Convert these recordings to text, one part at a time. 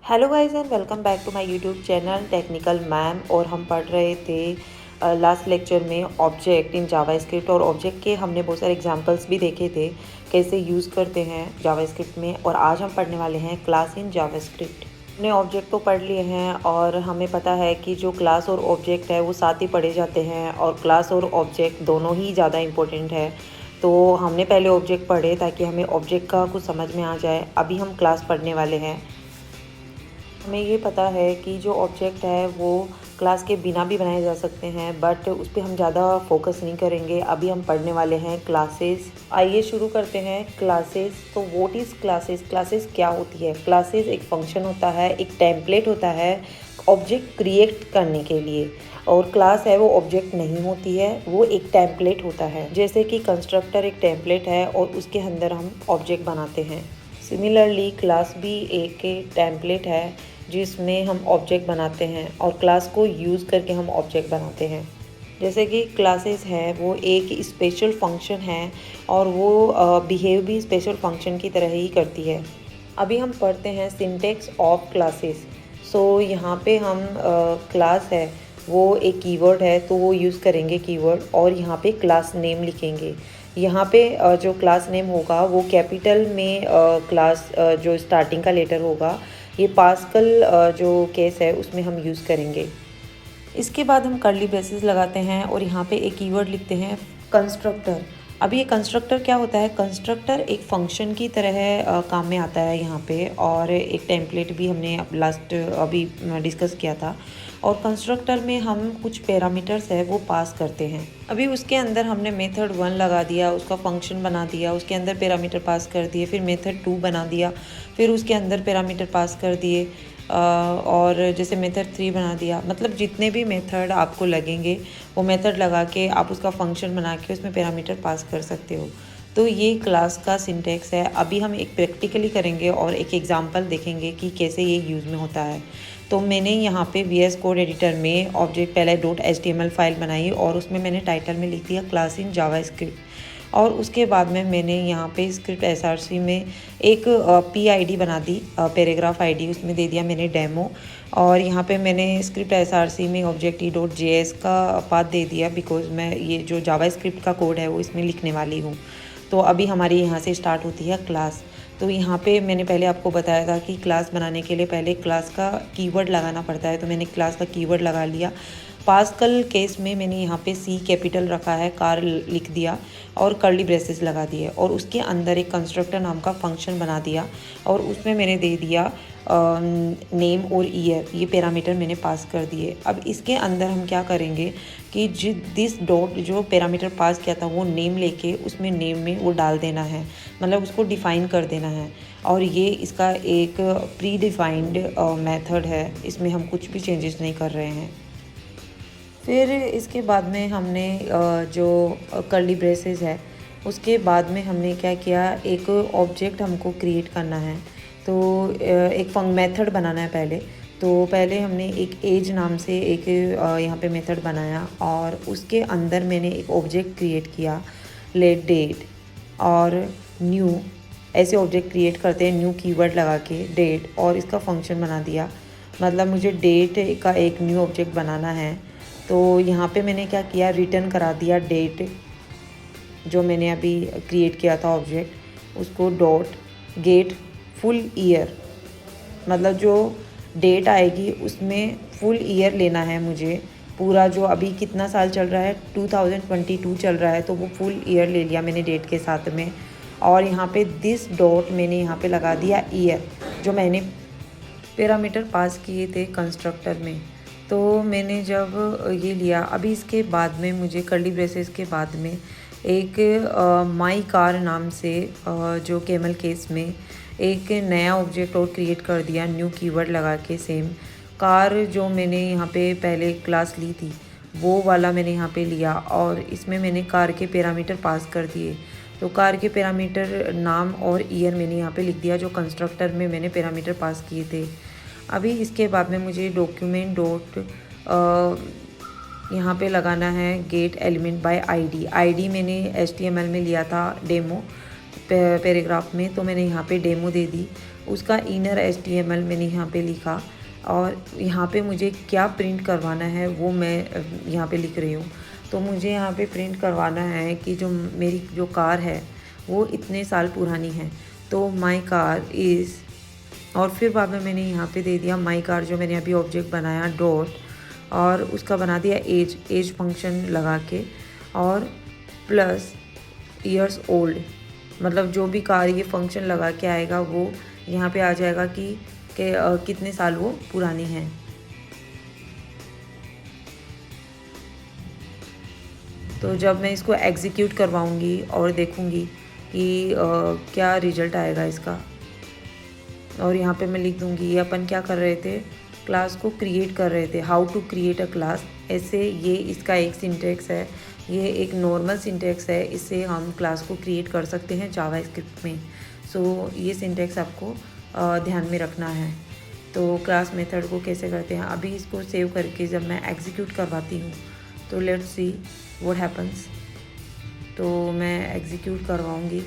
Hello guys and welcome back to my YouTube channel Technical Ma'am. और हम पढ़ रहे थे लास्ट लेक्चर में ऑब्जेक्ट इन जावास्क्रिप्ट, और ऑब्जेक्ट के हमने बहुत सारे एग्जांपल्स भी देखे थे कैसे यूज़ करते हैं जावास्क्रिप्ट में। और आज हम पढ़ने वाले हैं क्लास इन जावास्क्रिप्ट। हमने ऑब्जेक्ट तो पढ़ लिए हैं और हमें पता है कि जो क्लास और ऑब्जेक्ट है वो साथ ही पढ़े जाते हैं, और क्लास और ऑब्जेक्ट दोनों ही ज़्यादा इम्पोर्टेंट है। तो हमने पहले ऑब्जेक्ट पढ़े ताकि हमें ऑब्जेक्ट का कुछ समझ में आ जाए। अभी हम क्लास पढ़ने वाले हैं। हमें ये पता है कि जो ऑब्जेक्ट है वो क्लास के बिना भी बनाए जा सकते हैं, बट उस पर हम ज़्यादा फोकस नहीं करेंगे। अभी हम पढ़ने वाले हैं क्लासेस। आइए शुरू करते हैं क्लासेस। तो व्हाट इज़ क्लासेस? क्लासेस क्या होती है? क्लासेस एक फंक्शन होता है, एक टेम्पलेट होता है ऑब्जेक्ट क्रिएट करने के लिए। और क्लास है वो ऑब्जेक्ट नहीं होती है, वो एक टेम्पलेट होता है। जैसे कि कंस्ट्रक्टर एक टेम्पलेट है और उसके अंदर हम ऑब्जेक्ट बनाते हैं। सिमिलरली क्लास भी एक टेम्पलेट है जिसमें हम ऑब्जेक्ट बनाते हैं, और क्लास को यूज़ करके हम ऑब्जेक्ट बनाते हैं। जैसे कि क्लासेस है वो एक स्पेशल फंक्शन है, और वो बिहेव भी स्पेशल फंक्शन की तरह ही करती है। अभी हम पढ़ते हैं सिंटेक्स ऑफ क्लासेस। सो यहाँ पे हम क्लास है वो एक कीवर्ड है, तो वो यूज़ करेंगे कीवर्ड, और यहाँ पे क्लास नेम लिखेंगे। यहाँ पे जो क्लास नेम होगा वो कैपिटल में क्लास जो स्टार्टिंग का लेटर होगा, ये पास्कल जो केस है उसमें हम यूज़ करेंगे। इसके बाद हम कर्ली ब्रेसेस लगाते हैं और यहाँ पे एक कीवर्ड लिखते हैं कंस्ट्रक्टर। अभी ये कंस्ट्रक्टर क्या होता है? कंस्ट्रक्टर एक फंक्शन की तरह काम में आता है यहाँ पे, और एक टेम्पलेट भी हमने लास्ट अभी डिस्कस किया था। और कंस्ट्रक्टर में हम कुछ पैरामीटर्स है वो पास करते हैं। अभी उसके अंदर हमने मेथड 1 लगा दिया, उसका फंक्शन बना दिया, उसके अंदर पैरामीटर पास कर दिए, फिर मेथड 2 बना दिया, फिर उसके अंदर पैरामीटर पास कर दिए, और जैसे मेथड 3 बना दिया। मतलब जितने भी मेथड आपको लगेंगे वो मेथड लगा के आप उसका फंक्शन बना के उसमें पैरामीटर पास कर सकते हो। तो ये क्लास का सिंटेक्स है। अभी हम एक प्रैक्टिकली करेंगे और एक एग्जांपल देखेंगे कि कैसे ये यूज़ में होता है। तो मैंने यहाँ पे VS कोड एडिटर में ऑब्जेक्ट पहले .html फाइल बनाई, और उसमें मैंने टाइटल में लिख दिया क्लास इन जावास्क्रिप्ट। और उसके बाद में मैंने यहाँ पे स्क्रिप्ट SRC में एक PID बना दी, पैराग्राफ ID, उसमें दे दिया मैंने डेमो। और यहाँ पे मैंने स्क्रिप्ट SRC में object.js का पाथ दे दिया, बिकॉज मैं ये जो जावास्क्रिप्ट का कोड है वो इसमें लिखने वाली हूँ। तो अभी हमारी यहाँ से स्टार्ट होती है क्लास। तो यहाँ पे मैंने पहले आपको बताया था कि क्लास बनाने के लिए पहले क्लास का कीवर्ड लगाना पड़ता है, तो मैंने क्लास का कीवर्ड लगा लिया। पास्कल केस में मैंने यहाँ पे C कैपिटल रखा है, कार लिख दिया, और कर्ली ब्रेसेस लगा दिए, और उसके अंदर एक कंस्ट्रक्टर नाम का फंक्शन बना दिया, और उसमें मैंने दे दिया नेम और ईयर, ये पैरामीटर मैंने पास कर दिए। अब इसके अंदर हम क्या करेंगे कि दिस डॉट जो पैरामीटर पास किया था वो नेम लेके उसमें नेम में वो डाल देना है, मतलब उसको डिफ़ाइन कर देना है। और ये इसका एक प्री डिफाइंड मेथड है, इसमें हम कुछ भी चेंजेस नहीं कर रहे हैं। फिर इसके बाद में हमने जो कर्ली ब्रेसेस है उसके बाद में हमने क्या किया, एक ऑब्जेक्ट हमको क्रिएट करना है। तो एक मेथड बनाना है पहले। तो पहले हमने एक एज नाम से एक यहाँ पे मेथड बनाया, और उसके अंदर मैंने एक ऑब्जेक्ट क्रिएट किया लेट डेट और न्यू। ऐसे ऑब्जेक्ट क्रिएट करते हैं न्यू कीवर्ड लगा के डेट, और इसका फंक्शन बना दिया। मतलब मुझे डेट का एक न्यू ऑब्जेक्ट बनाना है, तो यहाँ पे मैंने क्या किया, रिटर्न करा दिया डेट जो मैंने अभी क्रिएट किया था ऑब्जेक्ट, उसको डॉट गेट फुल ईयर। मतलब जो डेट आएगी उसमें फुल ईयर लेना है मुझे। पूरा जो अभी कितना साल चल रहा है, 2022 चल रहा है, तो वो फुल ईयर ले लिया मैंने डेट के साथ में। और यहाँ पे दिस डॉट मैंने यहाँ पे लगा दिया ईयर, जो मैंने पैरामीटर पास किए थे कंस्ट्रक्टर में। तो मैंने जब ये लिया, अभी इसके बाद में मुझे कर्ली ब्रेसेस के बाद में एक माई कार नाम से जो कैमल केस में एक नया ऑब्जेक्ट और क्रिएट कर दिया न्यू कीवर्ड लगा के। सेम कार जो मैंने यहाँ पे पहले क्लास ली थी वो वाला मैंने यहाँ पे लिया, और इसमें मैंने कार के पैरामीटर पास कर दिए। तो कार के पैरामीटर नाम और ईयर मैंने यहाँ पे लिख दिया, जो कंस्ट्रक्टर में मैंने पैरामीटर पास किए थे। अभी इसके बाद में मुझे डॉक्यूमेंट डॉट यहाँ पे लगाना है गेट एलिमेंट बाय आईडी मैंने HTML में लिया था डेमो पैराग्राफ में, तो मैंने यहाँ पे डेमो दे दी। उसका इनर HTML मैंने यहाँ पे लिखा और यहाँ पे मुझे क्या प्रिंट करवाना है वो मैं यहाँ पे लिख रही हूँ। तो मुझे यहाँ पे प्रिंट करवाना है कि जो मेरी जो कार है वो इतने साल पुरानी है, तो माई कार इज़, और फिर बाद में मैंने यहाँ पे दे दिया माई कार जो मैंने अभी ऑब्जेक्ट बनाया डॉट, और उसका बना दिया एज फंक्शन लगा के, और प्लस ईयर्स ओल्ड, मतलब जो भी कार ये फंक्शन लगा के आएगा वो यहाँ पे आ जाएगा कि कितने साल वो पुरानी है। तो जब मैं इसको एग्जीक्यूट करवाऊँगी और देखूँगी कि क्या रिजल्ट आएगा इसका, और यहाँ पे मैं लिख दूँगी ये अपन क्या कर रहे थे, क्लास को क्रिएट कर रहे थे, how to create a class. ऐसे ये इसका एक सिंटेक्स है, ये एक नॉर्मल सिंटेक्स है, इससे हम क्लास को क्रिएट कर सकते हैं जावास्क्रिप्ट में। सो ये सिंटेक्स आपको ध्यान में रखना है। तो क्लास मेथड को कैसे करते हैं, अभी इसको सेव करके जब मैं एग्जीक्यूट करवाती हूँ तो लेट्स सी व्हाट हैपन्स। तो मैं एग्जीक्यूट करवाऊँगी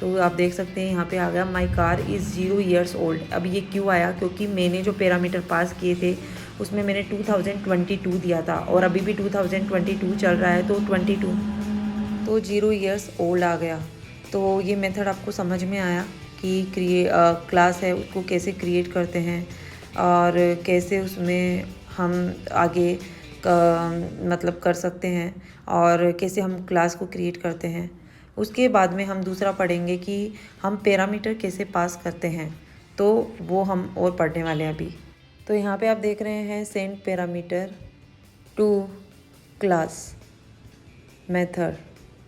तो आप देख सकते हैं यहाँ पे आ गया my car is 0 years old. अब ये क्यों आया, क्योंकि मैंने जो पैरामीटर पास किए थे उसमें मैंने 2022 दिया था और अभी भी 2022 चल रहा है, तो 22 तो 0 years ओल्ड आ गया। तो ये मेथड आपको समझ में आया कि क्लास है उसको कैसे क्रिएट करते हैं और कैसे उसमें हम आगे मतलब कर सकते हैं और कैसे हम क्लास को क्रिएट करते हैं। उसके बाद में हम दूसरा पढ़ेंगे कि हम पैरामीटर कैसे पास करते हैं, तो वो हम और पढ़ने वाले हैं अभी। तो यहाँ पे आप देख रहे हैं send parameter to class method,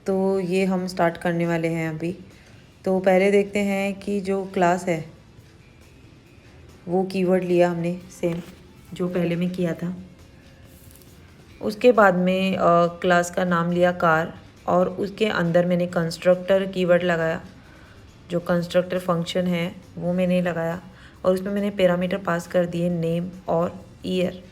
तो ये हम स्टार्ट करने वाले हैं अभी। तो पहले देखते हैं कि जो क्लास है वो कीवर्ड लिया हमने सेम जो पहले में किया था। उसके बाद में क्लास का नाम लिया कार और उसके अंदर मैंने कंस्ट्रक्टर कीवर्ड लगाया, जो कंस्ट्रक्टर फंक्शन है वो मैंने लगाया और उसमें मैंने पैरामीटर पास कर दिए नेम और ईयर।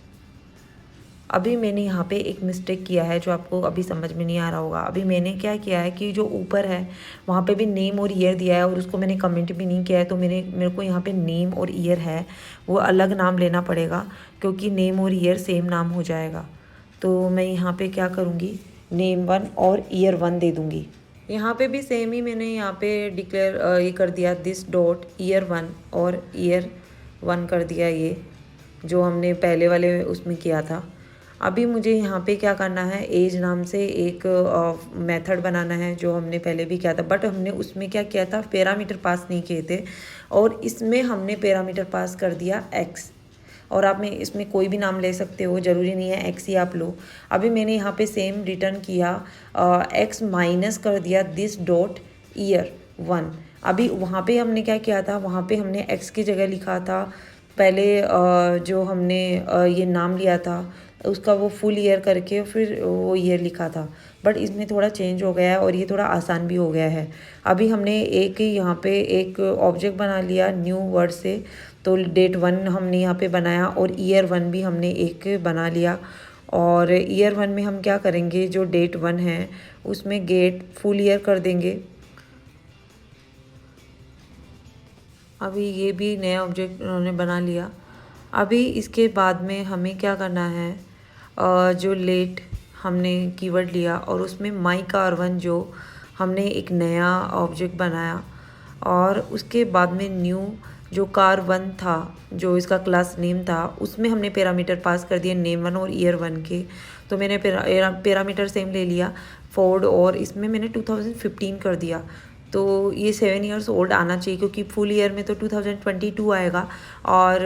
अभी मैंने यहाँ पे एक मिस्टेक किया है जो आपको अभी समझ में नहीं आ रहा होगा। अभी मैंने क्या किया है कि जो ऊपर है वहाँ पे भी नेम और ईयर दिया है और उसको मैंने कमेंट भी नहीं किया है, तो मेरे को यहाँ पे नेम और ईयर है वो अलग नाम लेना पड़ेगा क्योंकि नेम और ईयर सेम नाम हो जाएगा। तो मैं यहाँ पे क्या करूँगी, नेम 1 और ईयर 1 दे दूँगी। यहाँ पे भी सेम ही मैंने यहाँ पे डिक्लेयर ये कर दिया दिस डॉट ईयर 1 और ईयर 1 कर दिया, ये जो हमने पहले वाले उसमें किया था। अभी मुझे यहाँ पे क्या करना है, एज नाम से एक मेथड बनाना है जो हमने पहले भी किया था, बट हमने उसमें क्या किया था, पैरामीटर पास नहीं किए थे और इसमें हमने पैरामीटर पास कर दिया एक्स। और आप में इसमें कोई भी नाम ले सकते हो, ज़रूरी नहीं है एक्स ही आप लो। अभी मैंने यहाँ पे सेम रिटर्न किया एक्स माइनस कर दिया दिस डॉट ईयर 1। अभी वहाँ पे हमने क्या किया था, वहाँ पे हमने एक्स की जगह लिखा था पहले जो हमने ये नाम लिया था उसका वो फुल ईयर करके फिर वो ईयर लिखा था, बट इसमें थोड़ा चेंज हो गया है और ये थोड़ा आसान भी हो गया है। अभी हमने एक यहाँ पे एक ऑब्जेक्ट बना लिया न्यू वर्ड से, तो डेट 1 हमने यहाँ पे बनाया और ईयर 1 भी हमने एक बना लिया। और ईयर 1 में हम क्या करेंगे, जो डेट 1 है उसमें गेट फुल ईयर कर देंगे। अभी ये भी नया ऑब्जेक्ट उन्होंने बना लिया। अभी इसके बाद में हमें क्या करना है, जो लेट हमने कीवर्ड लिया और उसमें माई कार 1 जो हमने एक नया ऑब्जेक्ट बनाया और उसके बाद में न्यू जो कार 1 था जो इसका क्लास नेम था उसमें हमने पैरामीटर पास कर दिए नेम 1 और ईयर 1 के। तो मैंने पैरामीटर सेम ले लिया फोर्ड और इसमें मैंने 2015 कर दिया। तो ये 7 years ओल्ड आना चाहिए क्योंकि फुल ईयर में तो 2022 आएगा और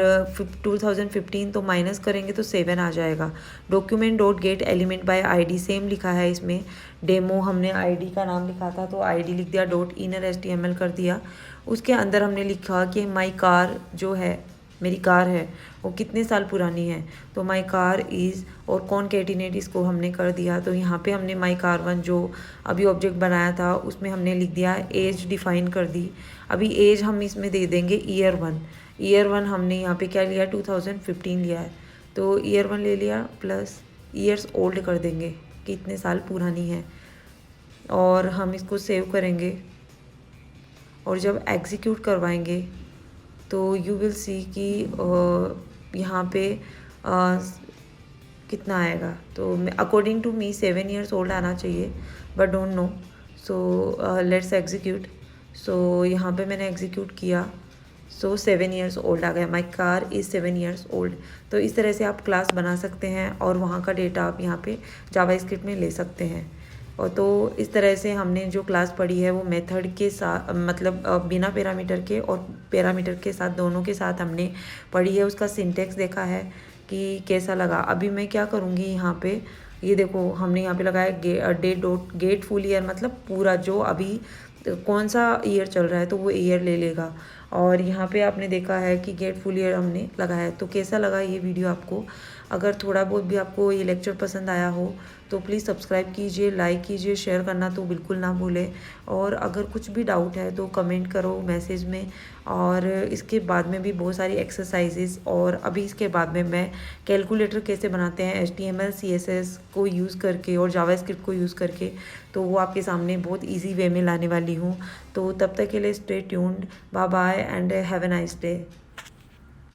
2015 तो माइनस करेंगे तो 7 आ जाएगा। Document dot gate element by ID same लिखा है, इसमें डेमो हमने आईडी का नाम लिखा था तो आईडी लिख दिया, डॉट इनर HTML कर दिया। उसके अंदर हमने लिखा कि माई कार जो है मेरी कार है वो कितने साल पुरानी है, तो माई कार इज़ और कॉनकैटिनेट इसको हमने कर दिया। तो यहाँ पे हमने माई कार 1 जो अभी ऑब्जेक्ट बनाया था उसमें हमने लिख दिया एज डिफ़ाइन कर दी। अभी एज हम इसमें दे देंगे ईयर 1। ईयर 1 हमने यहाँ पे क्या लिया 2015 लिया है, तो ईयर 1 ले लिया प्लस ईयर्स ओल्ड कर देंगे कि इतने साल पुरानी है और हम इसको सेव करेंगे और जब एग्जीक्यूट करवाएंगे तो यू विल सी कि यहाँ पे कितना आएगा। तो according to me 7 years old आना चाहिए, but don't know. So let's execute. So यहाँ पे मैंने एग्जीक्यूट किया। सो 7 ईयर्स ओल्ड आ गया, my car is 7 years old. तो इस तरह से आप क्लास बना सकते हैं और वहाँ का डेटा आप यहाँ पे जावास्क्रिप्ट में ले सकते हैं। और तो इस तरह से हमने जो क्लास पढ़ी है वो मेथड के साथ, मतलब बिना पैरामीटर के और पैरामीटर के साथ, दोनों के साथ हमने पढ़ी है। उसका सिंटेक्स देखा है कि कैसा लगा। अभी मैं क्या करूँगी, यहाँ पे ये देखो हमने यहाँ पे लगाया गेट फुल ईयर, मतलब पूरा जो अभी कौन सा ईयर चल रहा है तो वो ईयर ले लेगा। और यहाँ पे आपने देखा है कि गेट फुल ईयर हमने लगाया है। तो कैसा लगा ये वीडियो आपको? अगर थोड़ा बहुत भी आपको ये लेक्चर पसंद आया हो तो प्लीज़ सब्सक्राइब कीजिए, लाइक कीजिए, शेयर करना तो बिल्कुल ना भूलें। और अगर कुछ भी डाउट है तो कमेंट करो मैसेज में। और इसके बाद में भी बहुत सारी एक्सरसाइजेस, और अभी इसके बाद में मैं कैलकुलेटर कैसे बनाते हैं HTML CSS को यूज़ करके और जावास्क्रिप्ट को यूज़ करके, तो वो आपके सामने बहुत ईजी वे में लाने वाली हूँ। तो तब तक के लिए stay tuned, bye bye and have a nice day.